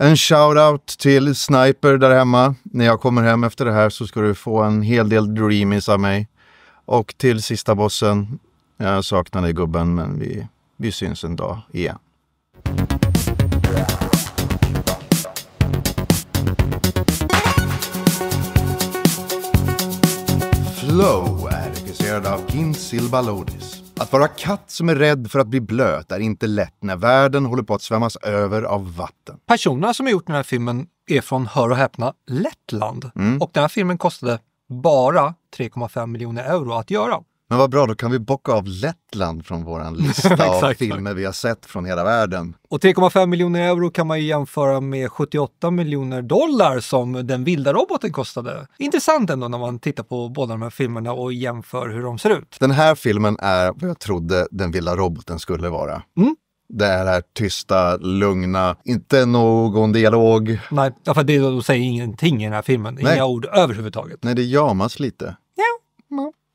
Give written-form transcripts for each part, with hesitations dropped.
En shoutout till Sniper där hemma. När jag kommer hem efter det här så ska du få en hel del dreamies av mig. Och till sista bossen. Jag saknar dig gubben, men vi syns en dag igen. Flow är regisserad av Kim Silbalodis. Att vara katt som är rädd för att bli blöt är inte lätt när världen håller på att svämmas över av vatten. Personerna som har gjort den här filmen är från, hör och häpna, Lettland. Och den här filmen kostade bara 3,5 miljoner euro att göra. Men vad bra, då kan vi bocka av Lettland från våran lista av filmer vi har sett från hela världen. Och 3,5 miljoner euro kan man ju jämföra med 78 miljoner dollar som den vilda roboten kostade. Intressant ändå när man tittar på båda de här filmerna och jämför hur de ser ut. Den här filmen är vad jag trodde den vilda roboten skulle vara. Det är här tysta, lugna, inte någon dialog. Nej, för det säger ingenting i den här filmen. Inga ord överhuvudtaget. Nej, det jamas lite. Ja.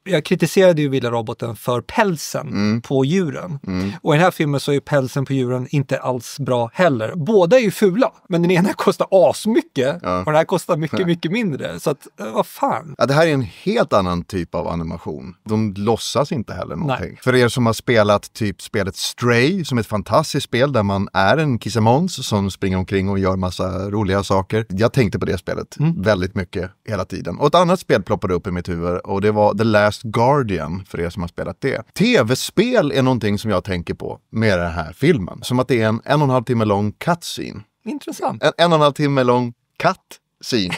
Jag kritiserade ju vilda roboten för pälsen på djuren. Och i den här filmen så är pälsen på djuren inte alls bra heller. Båda är ju fula, men den ena kostar asmycket och den här kostar mycket mindre. Så att, vad fan? Ja, det här är en helt annan typ av animation. De låtsas inte heller någonting. Nej. För er som har spelat typ spelet Stray, som är ett fantastiskt spel där man är en kissemons som springer omkring och gör massa roliga saker. Jag tänkte på det spelet väldigt mycket hela tiden. Och ett annat spel ploppade upp i mitt huvud och det var The Last Guardian, för er som har spelat det. Tv-spel är någonting som jag tänker på med den här filmen. Som att det är en 1,5 timme lång cutscene. Intressant. En 1,5 timme lång cutscene.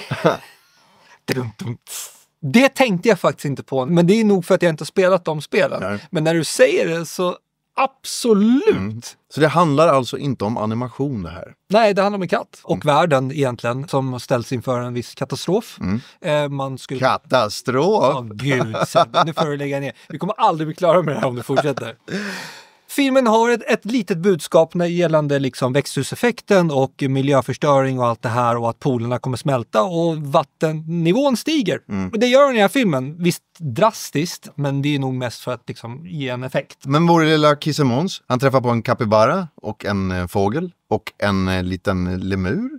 Det tänkte jag faktiskt inte på, men det är nog för att jag inte har spelat de spelen. Nej. Men när du säger det så absolut. Så det handlar alltså inte om animation det här? Nej, det handlar om en katt. Och världen egentligen som ställs inför en viss katastrof. Katastrof? Åh gud, nu får du lägga ner. Vi kommer aldrig bli klara med det här om du fortsätter. Filmen har ett litet budskap gällande liksom växthuseffekten och miljöförstöring och allt det här och att polerna kommer smälta och vattennivån stiger. Och det gör den här filmen. Visst drastiskt, men det är nog mest för att liksom ge en effekt. Men vår lilla kissemons, han träffar på en capybara och en fågel och en liten lemur.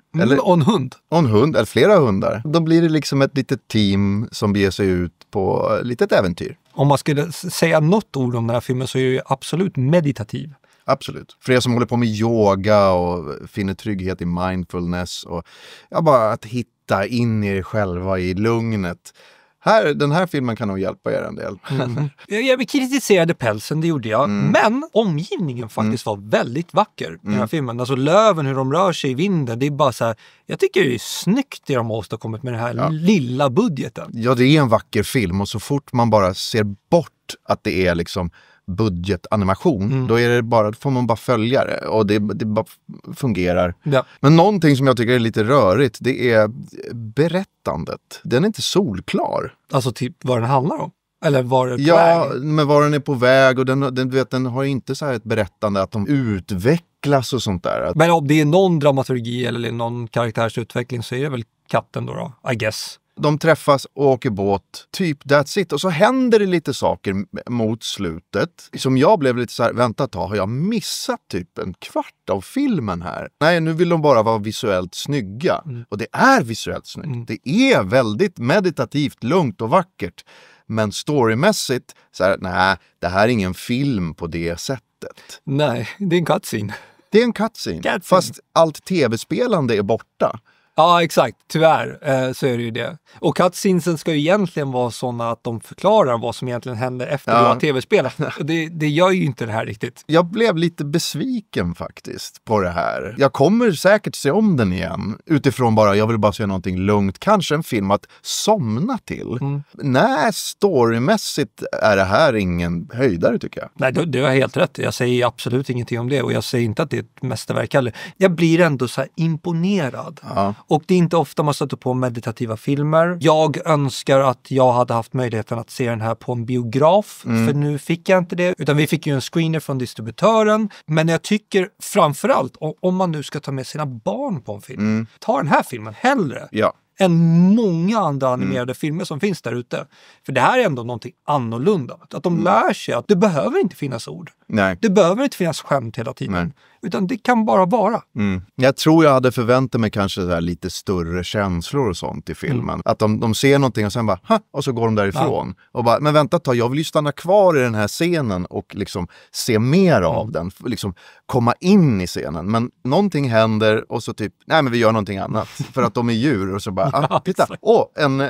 Och en hund. Och en hund, eller flera hundar. Då blir det liksom ett litet team som beger sig ut på ett litet äventyr. Om man skulle säga något ord om den här filmen så är det ju absolut meditativ. Absolut. För er som håller på med yoga och finner trygghet i mindfulness och bara att hitta in i er själva i lugnet. Den här filmen kan nog hjälpa er en del. Jag kritiserade pälsen, det gjorde jag. Men omgivningen faktiskt var väldigt vacker i den här filmen. Alltså löven, hur de rör sig i vinden. Det är bara så här, jag tycker det är snyggt det de har åstadkommit med den här lilla budgeten. Ja, det är en vacker film och så fort man bara ser bort att det är liksom budgetanimation, då är det bara, får man bara följa det och det bara fungerar. Ja. Men någonting som jag tycker är lite rörigt, det är berättandet. Den är inte solklar. Alltså typ vad den handlar om? Eller var det på väg? Men var den är på väg och den har inte så här ett berättande att de utvecklas och sånt där. Men om det är någon dramaturgi eller någon karaktärsutveckling så är det väl katten då, I guess. De träffas och åker båt, typ that's it. Och så händer det lite saker mot slutet som jag blev lite så här, vänta ett tag, har jag missat typ en kvart av filmen här? Nej, nu vill de bara vara visuellt snygga. Och det är visuellt snyggt. Det är väldigt meditativt, lugnt och vackert. Men storymässigt, så här, nej, det här är ingen film på det sättet. Nej, det är en cutscene. Det är en cutscene. Fast allt tv-spelande är borta. Ja, exakt. Tyvärr så är det ju det. Och cutscenesen ska ju egentligen vara sådana att de förklarar vad som egentligen händer efter du har tv-spelat. Det gör ju inte det här riktigt. Jag blev lite besviken faktiskt på det här. Jag kommer säkert se om den igen. Utifrån jag vill bara se någonting lugnt. Kanske en film att somna till. Nej, storymässigt är det här ingen höjdare tycker jag. Nej, du har helt rätt. Jag säger absolut ingenting om det. Och jag säger inte att det är ett mästerverk heller. Jag blir ändå så här imponerad. Ja. Och det är inte ofta man stöter på meditativa filmer. Jag önskar att jag hade haft möjligheten att se den här på en biograf. För nu fick jag inte det. Utan vi fick ju en screener från distributören. Men jag tycker framförallt, om man nu ska ta med sina barn på en film. Ta den här filmen hellre. Ja. Än många andra animerade filmer som finns där ute. För det här är ändå någonting annorlunda. Att de lär sig att det behöver inte finnas ord. Nej. Det behöver inte finnas skämt hela tiden. Nej. utan det kan bara vara. Jag tror jag hade förväntat mig kanske så här lite större känslor och sånt i filmen. Att de ser någonting och sen bara, och så går de därifrån. Och bara, men vänta ett tag, jag vill ju stanna kvar i den här scenen och liksom se mer av den. Liksom komma in i scenen. Men någonting händer och så typ, nej men vi gör någonting annat. För att de är djur och så bara, titta,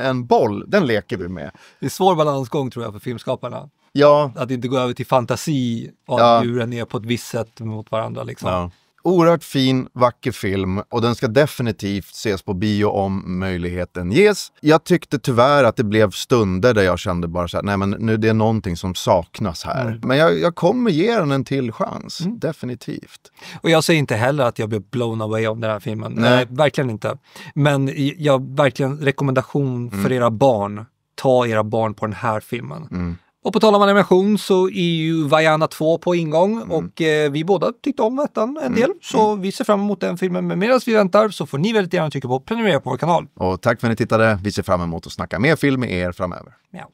en boll, den leker vi med. Det är svår balansgång tror jag för filmskaparna. Ja. Att inte gå över till fantasi och att djuren är på ett visst sätt mot varandra liksom. Ja. Oerhört fin, vacker film och den ska definitivt ses på bio om möjligheten ges. Jag tyckte tyvärr att det blev stunder där jag kände bara så här, nej men nu det är någonting som saknas här. Men jag kommer ge den en till chans, definitivt. Och jag säger inte heller att jag blev blown away av den här filmen. Nej, verkligen inte. Men jag verkligen rekommendation för era barn. Ta era barn på den här filmen. Och på tal om animation så är ju Vaiana 2 på ingång och vi båda tyckte om ettan en del. Så vi ser fram emot den filmen. Men medan vi väntar så får ni väldigt gärna trycka på prenumerera på vår kanal. Och tack för att ni tittade. Vi ser fram emot att snacka mer film med er framöver. Ja.